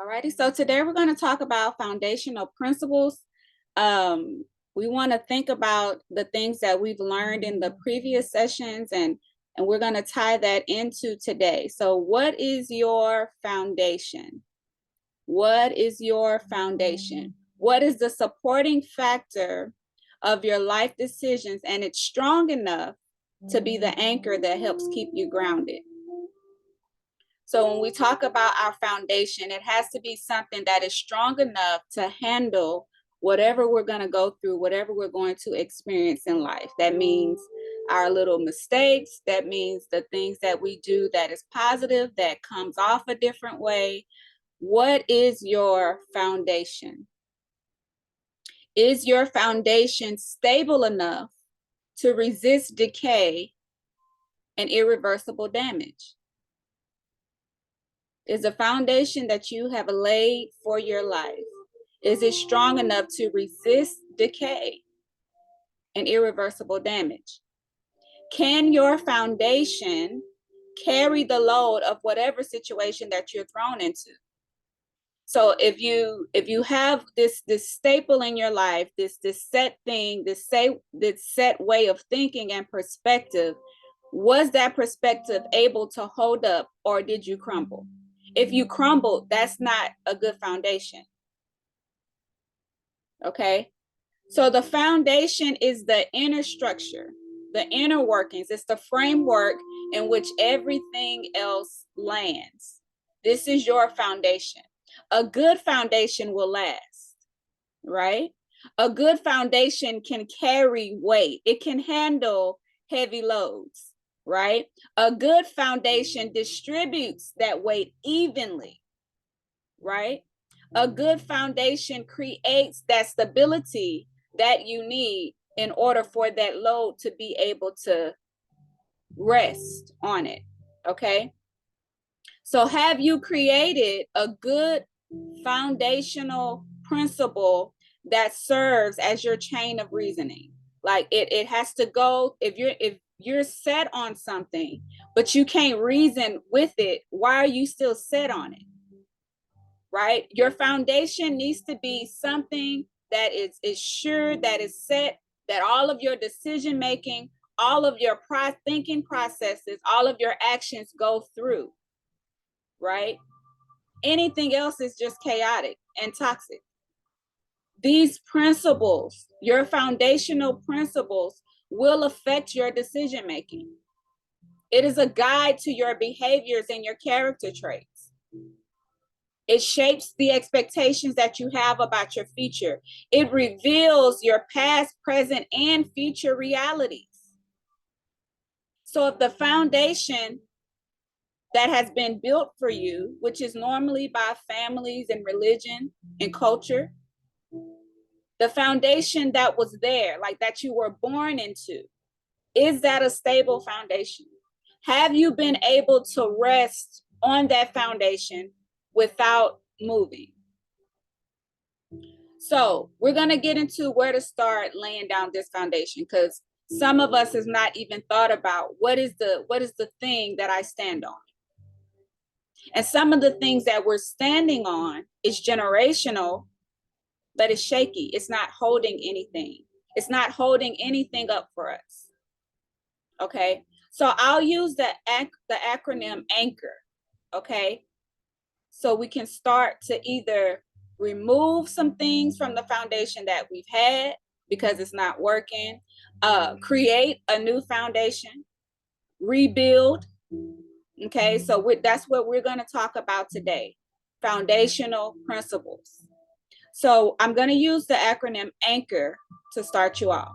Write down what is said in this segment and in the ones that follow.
Alrighty, so today we're going to talk about foundational principles. We want to think about the things that we've learned in the previous sessions, and we're going to tie that into today. So what is your foundation? What is your foundation? What is the supporting factor of your life decisions? And it's strong enough to be the anchor that helps keep you grounded. So when we talk about our foundation, it has to be something that is strong enough to handle whatever we're going to go through, whatever we're going to experience in life. That means our little mistakes. That means the things that we do that is positive, that comes off a different way. What is your foundation? Is your foundation stable enough to resist decay and irreversible damage? Is the foundation that you have laid for your life, is it strong enough to resist decay and irreversible damage? Can your foundation carry the load of whatever situation that you're thrown into? So if you have this staple in your life, this set thing, this set way of thinking and perspective, was that perspective able to hold up, or did you crumble? If you crumble, that's not a good foundation. Okay? So the foundation is the inner structure, the inner workings. It's the framework in which everything else lands. This is your foundation. A good foundation will last, right? A good foundation can carry weight. It can handle heavy loads, right? A good foundation distributes that weight evenly, right? A good foundation creates that stability that you need in order for that load to be able to rest on it, okay? So have you created a good foundational principle that serves as your chain of reasoning? Like it has to go, if you're set on something, but you can't reason with it, why are you still set on it? Right? Your foundation needs to be something that is sure, that is set, that all of your decision making, all of your thinking processes, all of your actions go through, right? Anything else is just chaotic and toxic. These principles, your foundational principles, will affect your decision making. It is a guide to your behaviors and your character traits. It shapes the expectations that you have about your future. It reveals your past, present, and future realities. So if the foundation that has been built for you, which is normally by families and religion and culture, the foundation that was there, like that you were born into, is that a stable foundation? Have you been able to rest on that foundation without moving? So we're going to get into where to start laying down this foundation, because some of us has not even thought about what is the thing that I stand on. And some of the things that we're standing on is generational, but it's shaky. It's not holding anything. It's not holding anything up for us. Okay, so I'll use the acronym ANCHOR. Okay, so we can start to either remove some things from the foundation that we've had because it's not working, create a new foundation, rebuild. Okay, so that's what we're going to talk about today, foundational principles. So I'm going to use the acronym ANCHOR to start you off.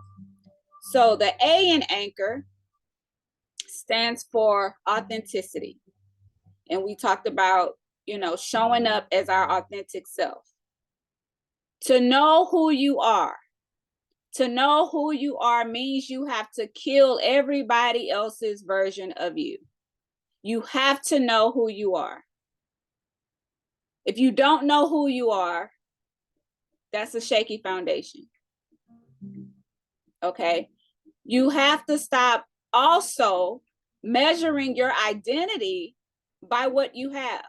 So the A in ANCHOR stands for authenticity. And we talked about, showing up as our authentic self. To know who you are. To know who you are means you have to kill everybody else's version of you. You have to know who you are. If you don't know who you are, that's a shaky foundation. Okay? You have to stop also measuring your identity by what you have.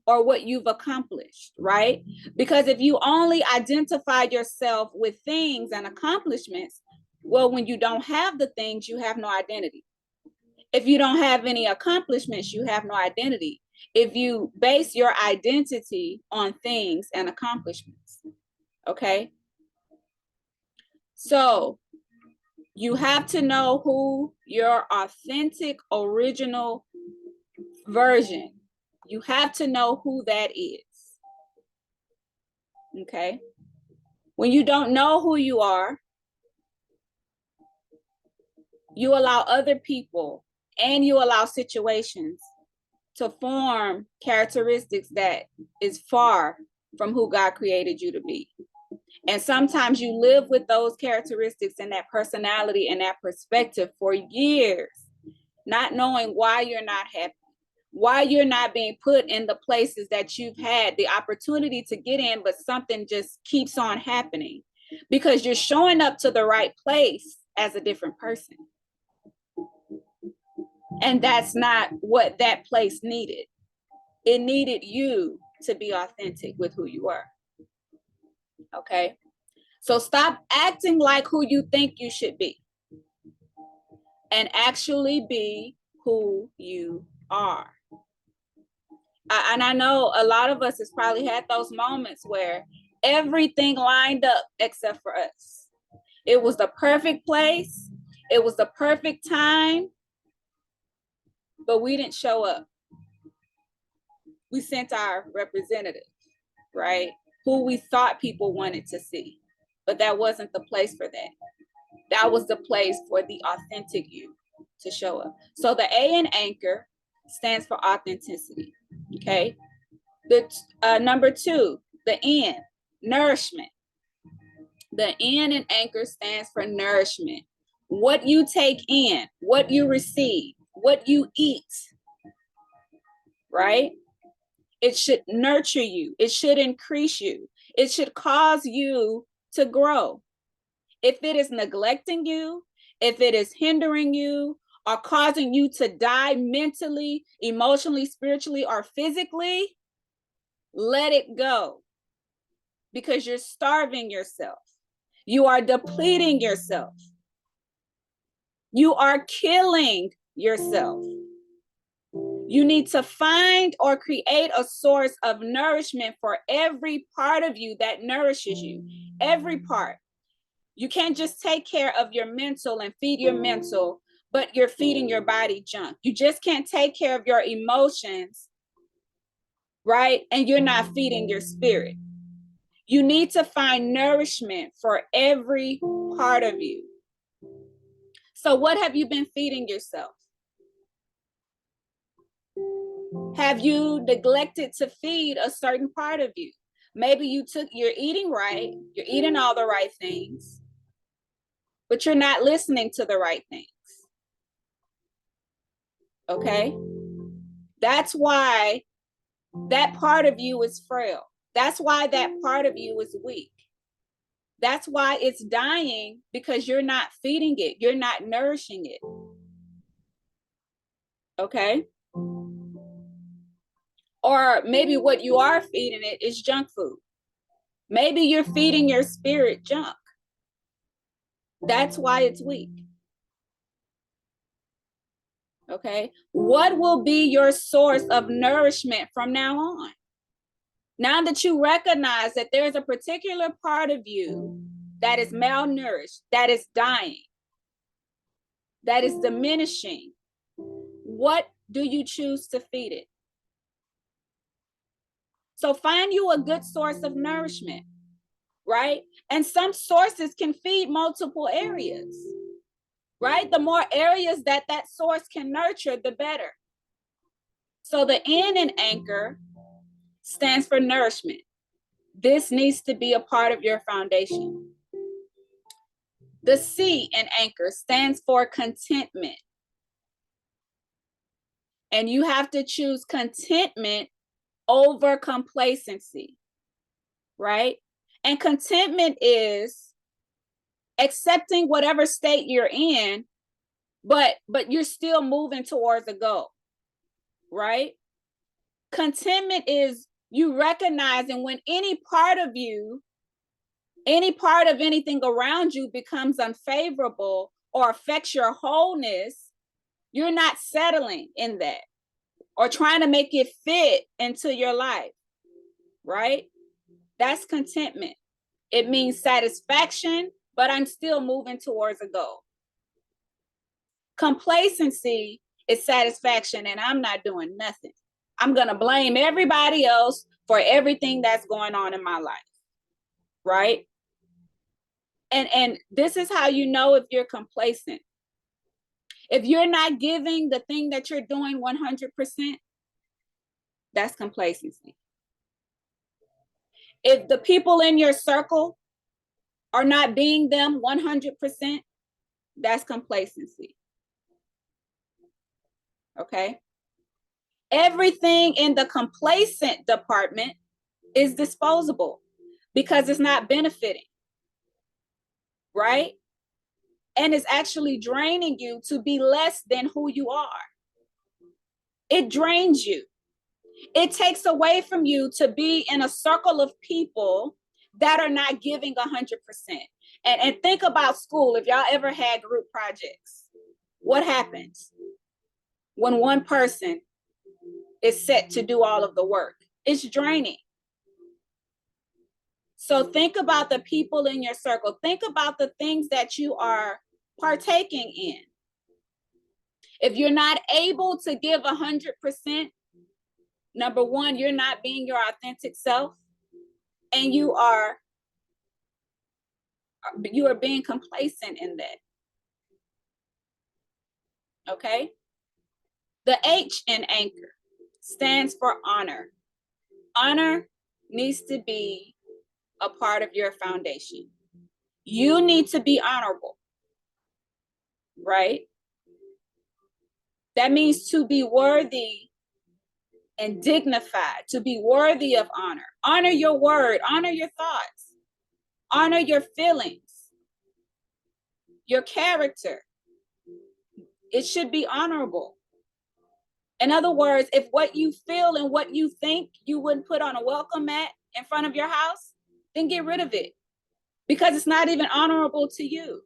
or what you've accomplished, right? Because if you only identify yourself with things and accomplishments, well, when you don't have the things, you have no identity. If you don't have any accomplishments, you have no identity. If you base your identity on things and accomplishments, okay? So you have to know who your authentic, original version, you have to know who that is, okay? When you don't know who you are, you allow other people and you allow situations to form characteristics that is far from who God created you to be. And sometimes you live with those characteristics and that personality and that perspective for years, not knowing why you're not happy, why you're not being put in the places that you've had the opportunity to get in, but something just keeps on happening because you're showing up to the right place as a different person. And that's not what that place needed. It needed you to be authentic with who you are. Okay? So stop acting like who you think you should be and actually be who you are. And I know a lot of us has probably had those moments where everything lined up except for us. It was the perfect place. It was the perfect time, but we didn't show up. We sent our representative, right? Who we thought people wanted to see, but that wasn't the place for that. That was the place for the authentic you to show up. So the A in anchor stands for authenticity, okay? The number 2, the N, nourishment. The N in anchor stands for nourishment. What you take in, what you receive, what you eat, right? It should nurture you. It should increase you. It should cause you to grow. If it is neglecting you, if it is hindering you, or causing you to die mentally, emotionally, spiritually, or physically, let it go. Because you're starving yourself. You are depleting yourself. You are killing yourself. You need to find or create a source of nourishment for every part of you that nourishes you. Every part. You can't just take care of your mental and feed your mental, but you're feeding your body junk. You just can't take care of your emotions, right? And you're not feeding your spirit. You need to find nourishment for every part of you. So what have you been feeding yourself? Have you neglected to feed a certain part of you? Maybe you're eating right, you're eating all the right things, but you're not listening to the right things. Okay? That's why that part of you is frail. That's why that part of you is weak. That's why it's dying, because you're not feeding it. You're not nourishing it. Okay? Or maybe what you are feeding it is junk food. Maybe you're feeding your spirit junk. That's why it's weak. Okay? What will be your source of nourishment from now on? Now that you recognize that there's a particular part of you that is malnourished, that is dying, that is diminishing, what do you choose to feed it? So find you a good source of nourishment, right? And some sources can feed multiple areas, right? The more areas that that source can nurture, the better. So the N in anchor stands for nourishment. This needs to be a part of your foundation. The C in anchor stands for contentment. And you have to choose contentment over complacency, right? And contentment is accepting whatever state you're in, but you're still moving towards a goal, right? Contentment is you recognizing when any part of you, any part of anything around you becomes unfavorable or affects your wholeness, you're not settling in that or trying to make it fit into your life, right? That's contentment. It means satisfaction, but I'm still moving towards a goal. Complacency is satisfaction and I'm not doing nothing. I'm going to blame everybody else for everything that's going on in my life, right? And this is how you know if you're complacent. If you're not giving the thing that you're doing 100%, that's complacency. If the people in your circle are not being them 100%, that's complacency. Okay? Everything in the complacent department is disposable because it's not benefiting, right? And it's actually draining you to be less than who you are. It drains you. It takes away from you to be in a circle of people that are not giving 100%. And think about school. If y'all ever had group projects, what happens when one person is set to do all of the work? It's draining. So think about the people in your circle. Think about the things that you are partaking in. If you're not able to give 100%, number one, you're not being your authentic self, and you are being complacent in that. Okay? The H in anchor stands for honor. Honor needs to be a part of your foundation. You need to be honorable, right? That means to be worthy and dignified, to be worthy of honor. Honor your word, honor your thoughts, honor your feelings, your character. It should be honorable. In other words, if what you feel and what you think you wouldn't put on a welcome mat in front of your house, then get rid of it because it's not even honorable to you.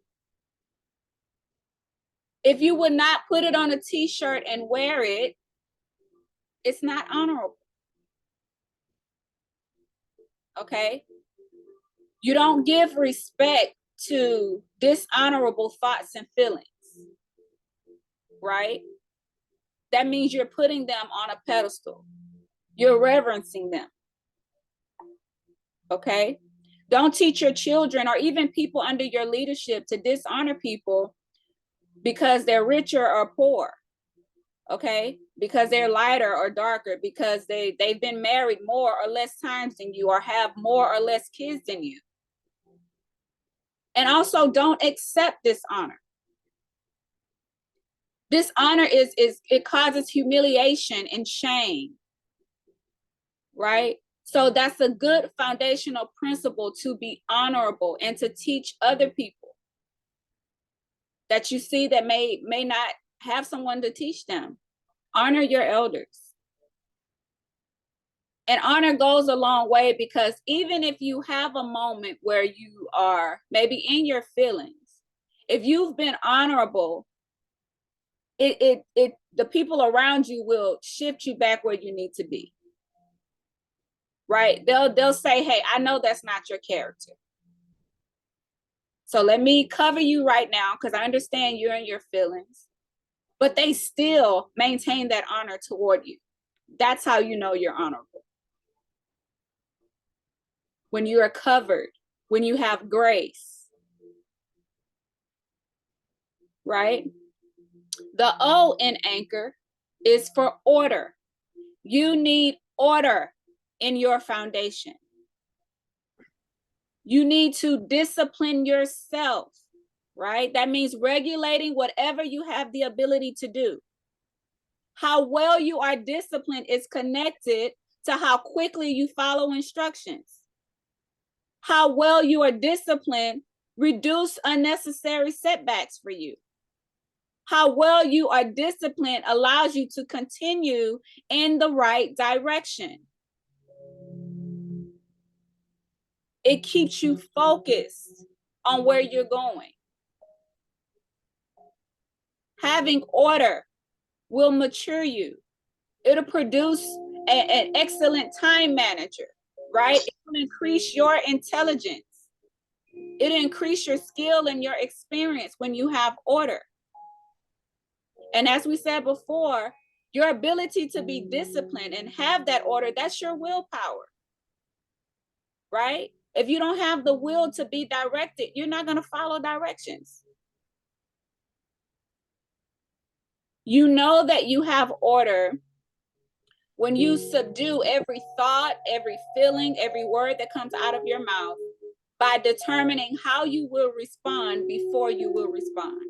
If you would not put it on a t-shirt and wear it, it's not honorable. Okay? You don't give respect to dishonorable thoughts and feelings, right? That means you're putting them on a pedestal. You're reverencing them. Okay? Don't teach your children or even people under your leadership to dishonor people because they're richer or poor. Okay? Because they're lighter or darker, because they've been married more or less times than you or have more or less kids than you. And also don't accept dishonor. Dishonor is it causes humiliation and shame, right? So that's a good foundational principle to be honorable and to teach other people that you see that may not have someone to teach them. Honor your elders. And honor goes a long way because even if you have a moment where you are maybe in your feelings, if you've been honorable, the people around you will shift you back where you need to be. Right? They'll say, hey, I know that's not your character. So let me cover you right now because I understand you're in your feelings. But they still maintain that honor toward you. That's how you know you're honorable. When you are covered, when you have grace. Right? The O in anchor is for order. You need order in your foundation. You need to discipline yourself, right? That means regulating whatever you have the ability to do. How well you are disciplined is connected to how quickly you follow instructions. How well you are disciplined reduce unnecessary setbacks for you. How well you are disciplined allows you to continue in the right direction. It keeps you focused on where you're going. Having order will mature you. It'll produce an excellent time manager, right? It will increase your intelligence. It'll increase your skill and your experience when you have order. And as we said before, your ability to be disciplined and have that order, that's your willpower, right? If you don't have the will to be directed, you're not going to follow directions. You know that you have order when you subdue every thought, every feeling, every word that comes out of your mouth by determining how you will respond before you will respond.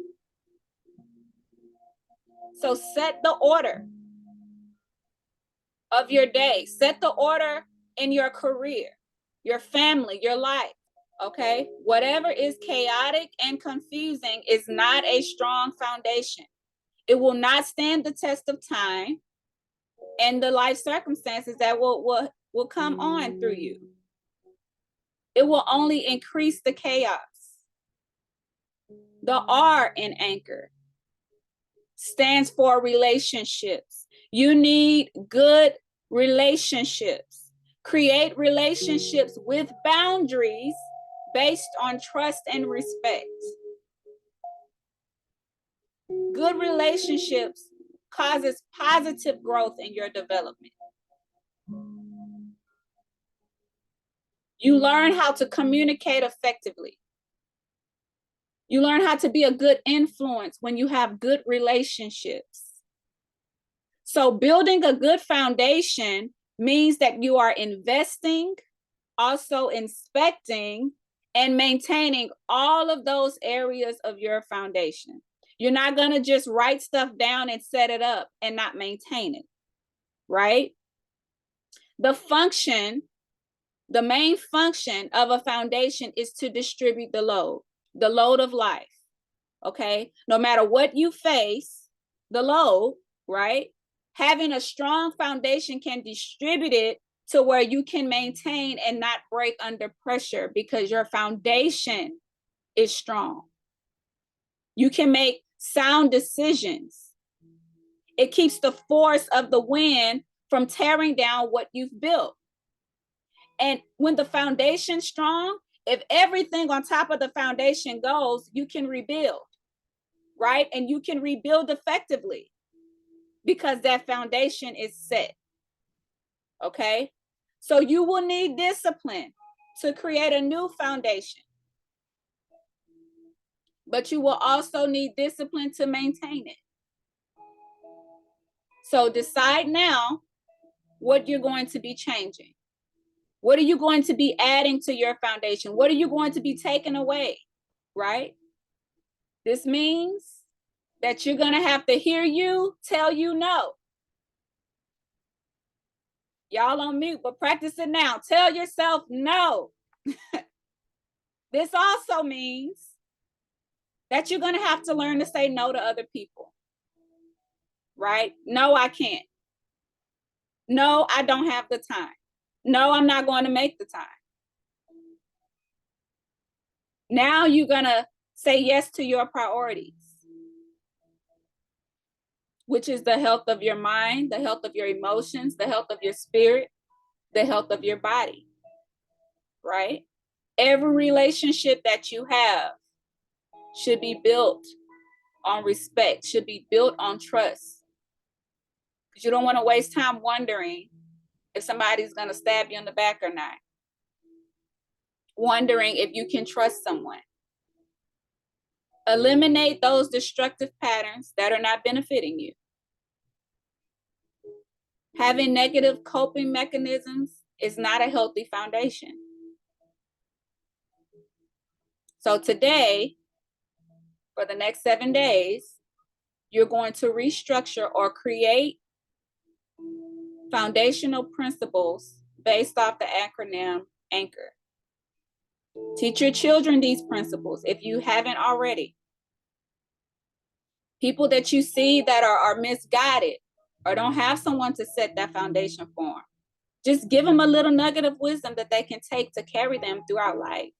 So set the order of your day. Set the order in your career, your family, your life, okay? Whatever is chaotic and confusing is not a strong foundation. It will not stand the test of time and the life circumstances that will come on through you. It will only increase the chaos. The R in anchor stands for relationships. You need good relationships. Create relationships with boundaries based on trust and respect. Good relationships causes positive growth in your development. You learn how to communicate effectively. You learn how to be a good influence when you have good relationships. So building a good foundation means that you are investing, also inspecting, and maintaining all of those areas of your foundation. You're not going to just write stuff down and set it up and not maintain it, right? The main function of a foundation is to distribute the load of life, okay? No matter what you face, the load, right? Having a strong foundation can distribute it to where you can maintain and not break under pressure because your foundation is strong. You can make sound decisions. It keeps the force of the wind from tearing down what you've built. And when the foundation's strong, if everything on top of the foundation goes, you can rebuild, right? And you can rebuild effectively because that foundation is set, okay? So you will need discipline to create a new foundation, but you will also need discipline to maintain it. So decide now what you're going to be changing. What are you going to be adding to your foundation? What are you going to be taking away, right? This means that you're going to have to hear you tell you no. Y'all on mute, but practice it now. Tell yourself no. This also means that you're going to have to learn to say no to other people, right? No, I can't. No, I don't have the time. No, I'm not going to make the time. Now you're going to say yes to your priorities, which is the health of your mind, the health of your emotions, the health of your spirit, the health of your body, right? Every relationship that you have should be built on respect, should be built on trust. Because you don't want to waste time wondering if somebody's going to stab you in the back or not. Wondering if you can trust someone. Eliminate those destructive patterns that are not benefiting you. Having negative coping mechanisms is not a healthy foundation. So today, for the next 7 days, you're going to restructure or create foundational principles based off the acronym A.N.C.H.O.R. Teach your children these principles if you haven't already. People that you see that are misguided or don't have someone to set that foundation for them. Just give them a little nugget of wisdom that they can take to carry them throughout life.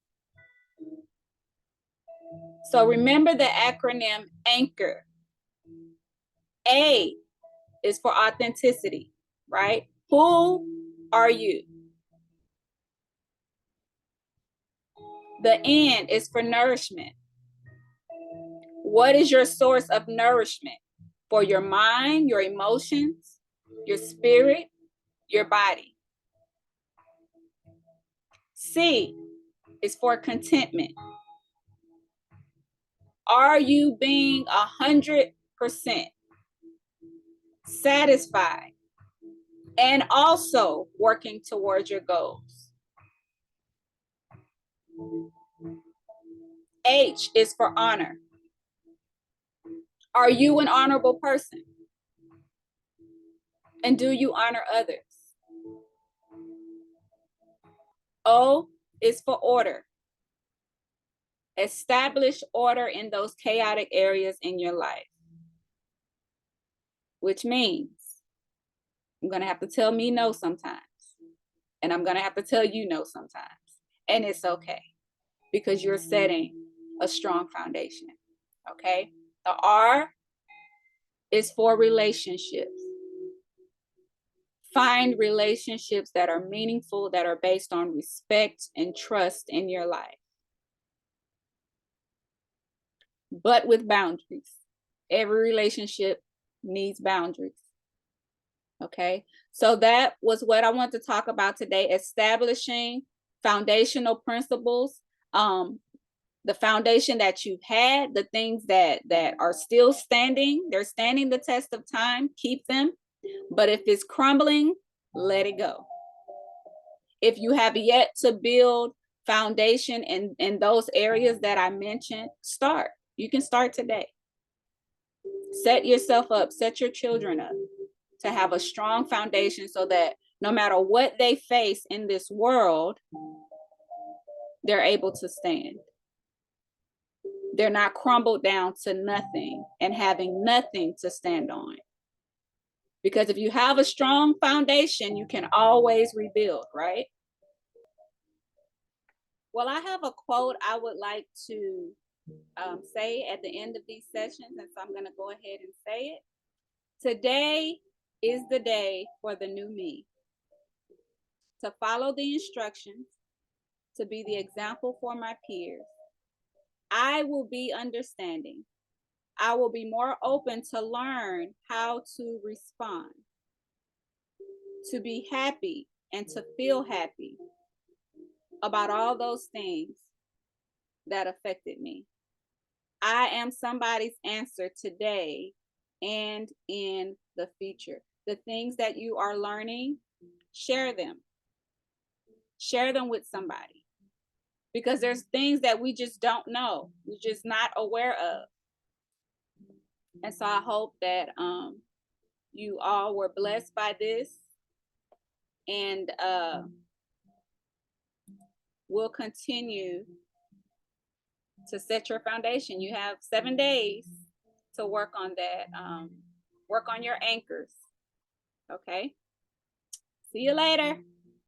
So remember the acronym ANCHOR. A is for authenticity, right? Who are you? The N is for nourishment. What is your source of nourishment for your mind, your emotions, your spirit, your body? C is for contentment. Are you being 100% satisfied and also working towards your goals? H is for honor. Are you an honorable person? And do you honor others? O is for order. Establish order in those chaotic areas in your life, which means I'm going to have to tell me no sometimes, and I'm going to have to tell you no sometimes, and it's okay because you're setting a strong foundation. Okay. The R is for relationships. Find relationships that are meaningful, that are based on respect and trust in your life, but with boundaries. Every relationship needs boundaries. Okay, so that was what I want to talk about today: establishing foundational principles, the foundation that you've had, the things that are still standing, they're standing the test of time, keep them. But if it's crumbling, let it go. If you have yet to build foundation in those areas that I mentioned, start. You can start today. Set yourself up, set your children up to have a strong foundation so that no matter what they face in this world, they're able to stand. They're not crumbled down to nothing and having nothing to stand on. Because if you have a strong foundation, you can always rebuild, right? Well, I have a quote I would like to say at the end of these sessions, and so I'm going to go ahead and say it. Today is the day for the new me. To follow the instructions, to be the example for my peers. I will be understanding. I will be more open to learn how to respond, to be happy and to feel happy about all those things that affected me. I am somebody's answer today and in the future. The things that you are learning, share them. Share them with somebody. Because there's things that we just don't know. We're just not aware of. And so I hope that you all were blessed by this. And we'll continue to set your foundation. You have 7 days to work on that. Work on your anchors. Okay. See you later.